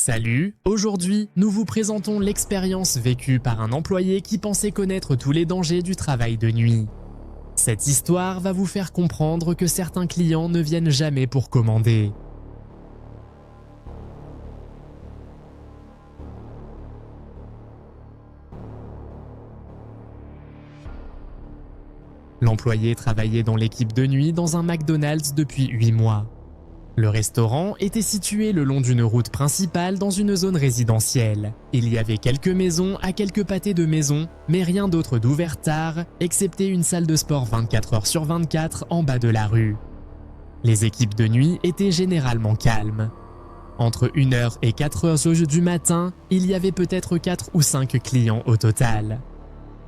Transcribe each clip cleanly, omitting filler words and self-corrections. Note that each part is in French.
Salut, aujourd'hui, nous vous présentons l'expérience vécue par un employé qui pensait connaître tous les dangers du travail de nuit. Cette histoire va vous faire comprendre que certains clients ne viennent jamais pour commander. L'employé travaillait dans l'équipe de nuit dans un McDonald's depuis 8 mois. Le restaurant était situé le long d'une route principale dans une zone résidentielle. Il y avait quelques maisons à quelques pâtés de maisons, mais rien d'autre d'ouvert tard, excepté une salle de sport 24 heures sur 24 en bas de la rue. Les équipes de nuit étaient généralement calmes. Entre 1h et 4h du matin, il y avait peut-être 4 ou 5 clients au total.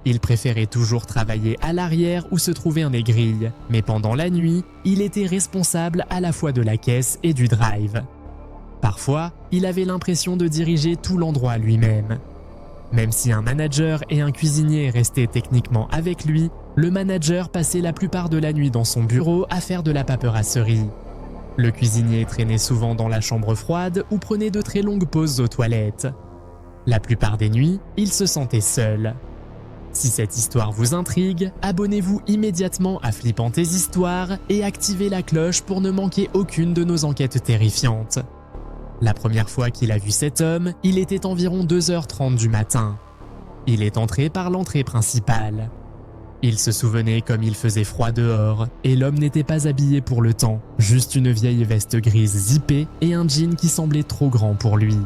Il préférait toujours travailler à l'arrière où se trouvait un aiguille, mais pendant la nuit, il était responsable à la fois de la caisse et du drive. Parfois, il avait l'impression de diriger tout l'endroit lui-même. Même si un manager et un cuisinier restaient techniquement avec lui, le manager passait la plupart de la nuit dans son bureau à faire de la paperasserie. Le cuisinier traînait souvent dans la chambre froide ou prenait de très longues pauses aux toilettes. La plupart des nuits, il se sentait seul. Si cette histoire vous intrigue, abonnez-vous immédiatement à Flippantes Histoires et activez la cloche pour ne manquer aucune de nos enquêtes terrifiantes. La première fois qu'il a vu cet homme, il était environ 2h30 du matin. Il est entré par l'entrée principale. Il se souvenait comme il faisait froid dehors, et l'homme n'était pas habillé pour le temps, juste une vieille veste grise zippée et un jean qui semblait trop grand pour lui.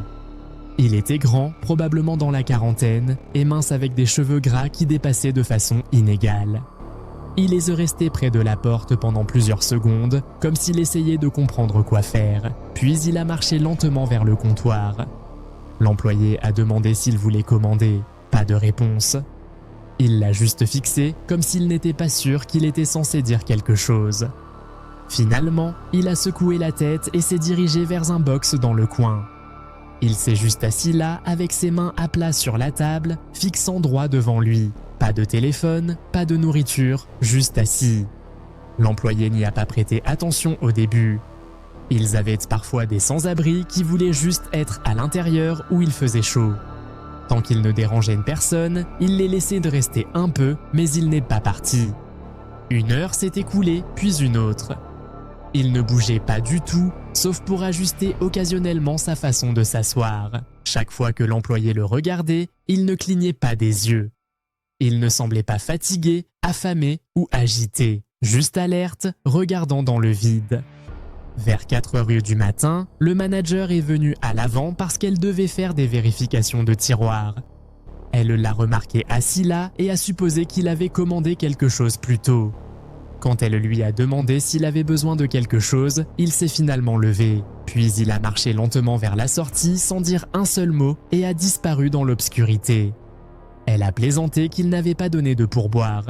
Il était grand, probablement dans la quarantaine, et mince avec des cheveux gras qui dépassaient de façon inégale. Il est resté près de la porte pendant plusieurs secondes, comme s'il essayait de comprendre quoi faire, puis il a marché lentement vers le comptoir. L'employé a demandé s'il voulait commander, pas de réponse. Il l'a juste fixé, comme s'il n'était pas sûr qu'il était censé dire quelque chose. Finalement, il a secoué la tête et s'est dirigé vers un box dans le coin. Il s'est juste assis là avec ses mains à plat sur la table, fixant droit devant lui. Pas de téléphone, pas de nourriture, juste assis. L'employé n'y a pas prêté attention au début. Ils avaient parfois des sans-abri qui voulaient juste être à l'intérieur où il faisait chaud. Tant qu'il ne dérangeait personne, il les laissait de rester un peu, mais il n'est pas parti. 1 heure s'est écoulée, puis une autre. Il ne bougeait pas du tout, sauf pour ajuster occasionnellement sa façon de s'asseoir. Chaque fois que l'employé le regardait, il ne clignait pas des yeux. Il ne semblait pas fatigué, affamé ou agité, juste alerte, regardant dans le vide. Vers 4h du matin, le manager est venu à l'avant parce qu'elle devait faire des vérifications de tiroirs. Elle l'a remarqué assis là et a supposé qu'il avait commandé quelque chose plus tôt. Quand elle lui a demandé s'il avait besoin de quelque chose, il s'est finalement levé. Puis il a marché lentement vers la sortie sans dire un seul mot et a disparu dans l'obscurité. Elle a plaisanté qu'il n'avait pas donné de pourboire.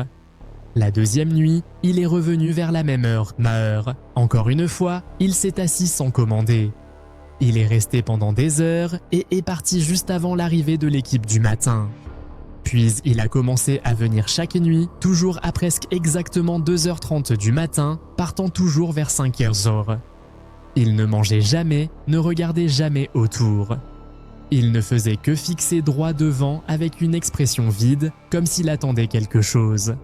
La deuxième nuit, il est revenu vers la même heure, ma heure. Encore une fois, il s'est assis sans commander. Il est resté pendant des heures et est parti juste avant l'arrivée de l'équipe du matin. Puis il a commencé à venir chaque nuit, toujours à presque exactement 2h30 du matin, partant toujours vers 5h. Il ne mangeait jamais, ne regardait jamais autour. Il ne faisait que fixer droit devant avec une expression vide, comme s'il attendait quelque chose.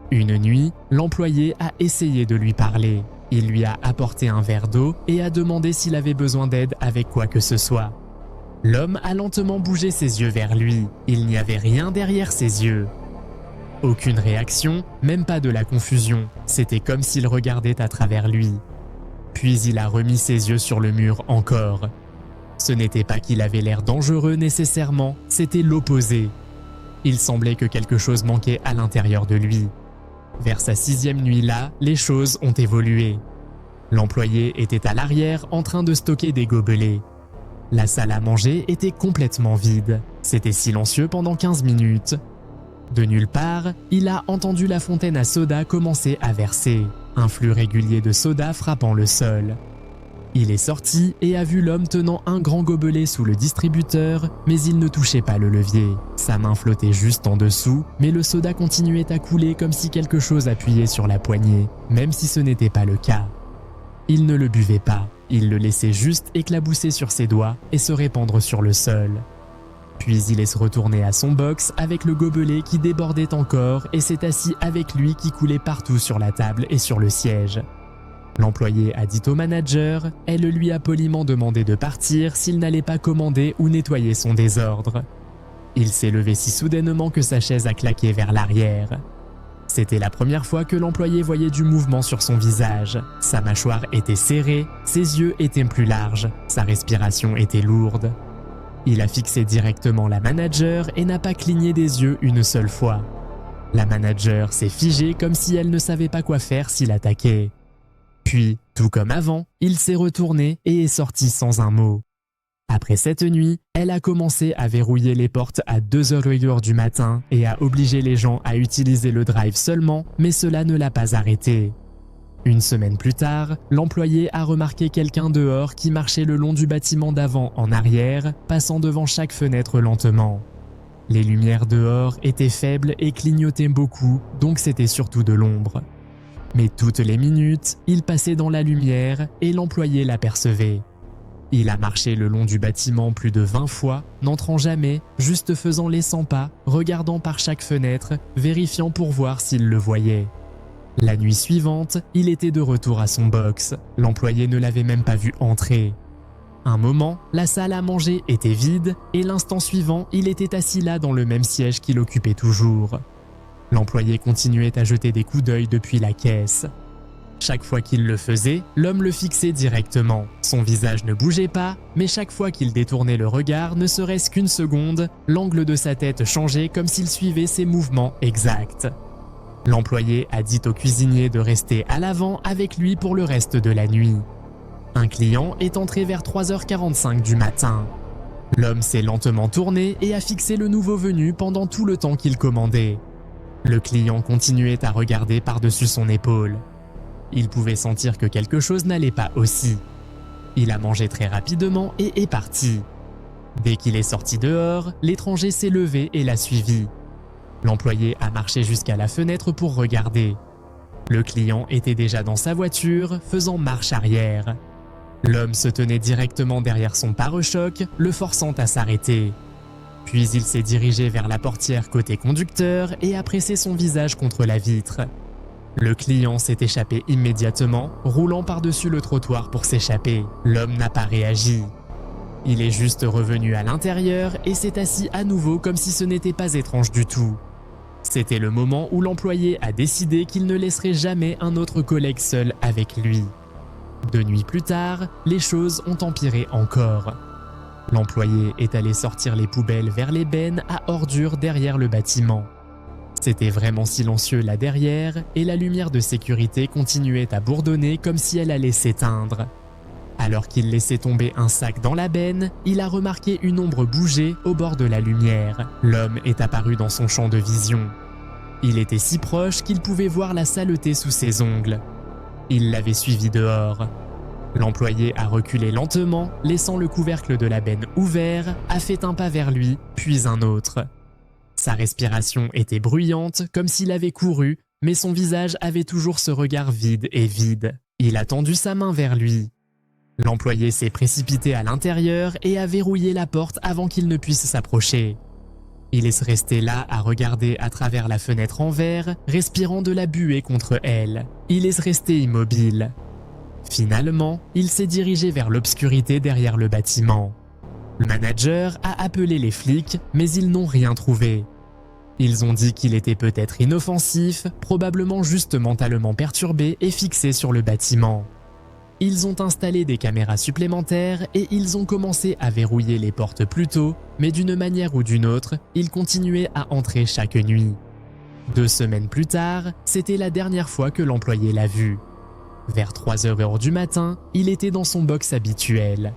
Une nuit, l'employé a essayé de lui parler. Il lui a apporté un verre d'eau et a demandé s'il avait besoin d'aide avec quoi que ce soit. L'homme a lentement bougé ses yeux vers lui. Il n'y avait rien derrière ses yeux. Aucune réaction, même pas de la confusion. C'était comme s'il regardait à travers lui. Puis il a remis ses yeux sur le mur encore. Ce n'était pas qu'il avait l'air dangereux nécessairement, c'était l'opposé. Il semblait que quelque chose manquait à l'intérieur de lui. Vers sa 6e nuit là, les choses ont évolué. L'employé était à l'arrière en train de stocker des gobelets. La salle à manger était complètement vide. C'était silencieux pendant 15 minutes. De nulle part, il a entendu la fontaine à soda commencer à verser, un flux régulier de soda frappant le sol. Il est sorti et a vu l'homme tenant un grand gobelet sous le distributeur, mais il ne touchait pas le levier. Sa main flottait juste en dessous, mais le soda continuait à couler comme si quelque chose appuyait sur la poignée, même si ce n'était pas le cas. Il ne le buvait pas. Il le laissait juste éclabousser sur ses doigts et se répandre sur le sol. Puis il est se retourné à son box avec le gobelet qui débordait encore et s'est assis avec lui qui coulait partout sur la table et sur le siège. L'employé a dit au manager, elle lui a poliment demandé de partir s'il n'allait pas commander ou nettoyer son désordre. Il s'est levé si soudainement que sa chaise a claqué vers l'arrière. C'était la première fois que l'employé voyait du mouvement sur son visage. Sa mâchoire était serrée, ses yeux étaient plus larges, sa respiration était lourde. Il a fixé directement la manager et n'a pas cligné des yeux une seule fois. La manager s'est figée comme si elle ne savait pas quoi faire s'il attaquait. Puis, tout comme avant, il s'est retourné et est sorti sans un mot. Après cette nuit, elle a commencé à verrouiller les portes à 2h du matin et a obligé les gens à utiliser le drive seulement, mais cela ne l'a pas arrêté. Une semaine plus tard, l'employé a remarqué quelqu'un dehors qui marchait le long du bâtiment d'avant en arrière, passant devant chaque fenêtre lentement. Les lumières dehors étaient faibles et clignotaient beaucoup, donc c'était surtout de l'ombre. Mais toutes les minutes, il passait dans la lumière et l'employé l'apercevait. Il a marché le long du bâtiment plus de 20 fois, n'entrant jamais, juste faisant les 100 pas, regardant par chaque fenêtre, vérifiant pour voir s'il le voyait. La nuit suivante, il était de retour à son box. L'employé ne l'avait même pas vu entrer. Un moment, la salle à manger était vide et l'instant suivant, il était assis là dans le même siège qu'il occupait toujours. L'employé continuait à jeter des coups d'œil depuis la caisse. Chaque fois qu'il le faisait, l'homme le fixait directement. Son visage ne bougeait pas, mais chaque fois qu'il détournait le regard, ne serait-ce qu'une seconde, l'angle de sa tête changeait comme s'il suivait ses mouvements exacts. L'employé a dit au cuisinier de rester à l'avant avec lui pour le reste de la nuit. Un client est entré vers 3h45 du matin. L'homme s'est lentement tourné et a fixé le nouveau venu pendant tout le temps qu'il commandait. Le client continuait à regarder par-dessus son épaule. Il pouvait sentir que quelque chose n'allait pas aussi. Il a mangé très rapidement et est parti. Dès qu'il est sorti dehors, l'étranger s'est levé et l'a suivi. L'employé a marché jusqu'à la fenêtre pour regarder. Le client était déjà dans sa voiture, faisant marche arrière. L'homme se tenait directement derrière son pare-choc, le forçant à s'arrêter. Puis il s'est dirigé vers la portière côté conducteur et a pressé son visage contre la vitre. Le client s'est échappé immédiatement, roulant par-dessus le trottoir pour s'échapper. L'homme n'a pas réagi. Il est juste revenu à l'intérieur et s'est assis à nouveau comme si ce n'était pas étrange du tout. C'était le moment où l'employé a décidé qu'il ne laisserait jamais un autre collègue seul avec lui. 2 nuits plus tard, les choses ont empiré encore. L'employé est allé sortir les poubelles vers les bennes à ordures derrière le bâtiment. C'était vraiment silencieux là derrière et la lumière de sécurité continuait à bourdonner comme si elle allait s'éteindre. Alors qu'il laissait tomber un sac dans la benne, il a remarqué une ombre bouger au bord de la lumière. L'homme est apparu dans son champ de vision. Il était si proche qu'il pouvait voir la saleté sous ses ongles. Il l'avait suivi dehors. L'employé a reculé lentement, laissant le couvercle de la benne ouvert, a fait un pas vers lui, puis un autre. Sa respiration était bruyante, comme s'il avait couru, mais son visage avait toujours ce regard vide et vide. Il a tendu sa main vers lui. L'employé s'est précipité à l'intérieur et a verrouillé la porte avant qu'il ne puisse s'approcher. Il est resté là à regarder à travers la fenêtre en verre, respirant de la buée contre elle. Il est resté immobile. Finalement, il s'est dirigé vers l'obscurité derrière le bâtiment. Le manager a appelé les flics, mais ils n'ont rien trouvé. Ils ont dit qu'il était peut-être inoffensif, probablement juste mentalement perturbé et fixé sur le bâtiment. Ils ont installé des caméras supplémentaires et ils ont commencé à verrouiller les portes plus tôt, mais d'une manière ou d'une autre, ils continuaient à entrer chaque nuit. 2 semaines plus tard, c'était la dernière fois que l'employé l'a vu. Vers 3h du matin, il était dans son box habituel.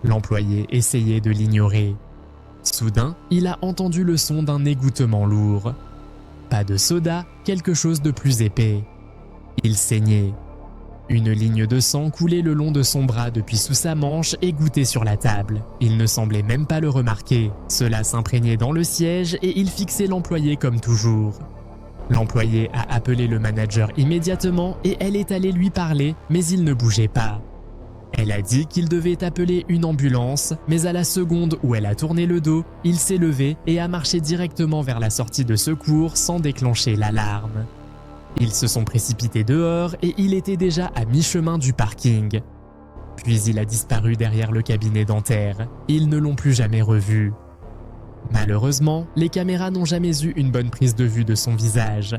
L'employé essayait de l'ignorer. Soudain, il a entendu le son d'un égouttement lourd. Pas de soda, quelque chose de plus épais. Il saignait. Une ligne de sang coulait le long de son bras depuis sous sa manche et gouttait sur la table. Il ne semblait même pas le remarquer. Cela s'imprégnait dans le siège et il fixait l'employé comme toujours. L'employé a appelé le manager immédiatement et elle est allée lui parler, mais il ne bougeait pas. Elle a dit qu'il devait appeler une ambulance, mais à la seconde où elle a tourné le dos, il s'est levé et a marché directement vers la sortie de secours sans déclencher l'alarme. Ils se sont précipités dehors et il était déjà à mi-chemin du parking. Puis il a disparu derrière le cabinet dentaire. Ils ne l'ont plus jamais revu. Malheureusement, les caméras n'ont jamais eu une bonne prise de vue de son visage.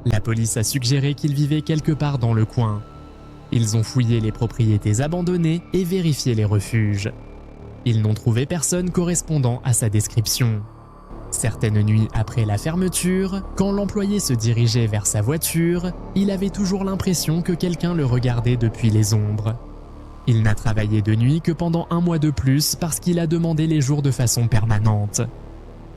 La police a suggéré qu'il vivait quelque part dans le coin. Ils ont fouillé les propriétés abandonnées et vérifié les refuges. Ils n'ont trouvé personne correspondant à sa description. Certaines nuits après la fermeture, quand l'employé se dirigeait vers sa voiture, il avait toujours l'impression que quelqu'un le regardait depuis les ombres. Il n'a travaillé de nuit que pendant 1 mois de plus parce qu'il a demandé les jours de façon permanente.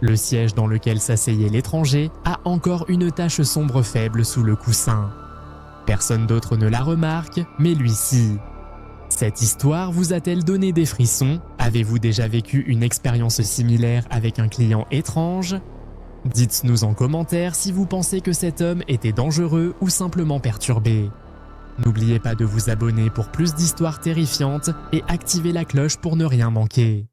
Le siège dans lequel s'asseyait l'étranger a encore une tache sombre faible sous le coussin. Personne d'autre ne la remarque, mais lui-ci. Cette histoire vous a-t-elle donné des frissons? Avez-vous déjà vécu une expérience similaire avec un client étrange? Dites-nous en commentaire si vous pensez que cet homme était dangereux ou simplement perturbé. N'oubliez pas de vous abonner pour plus d'histoires terrifiantes et activer la cloche pour ne rien manquer.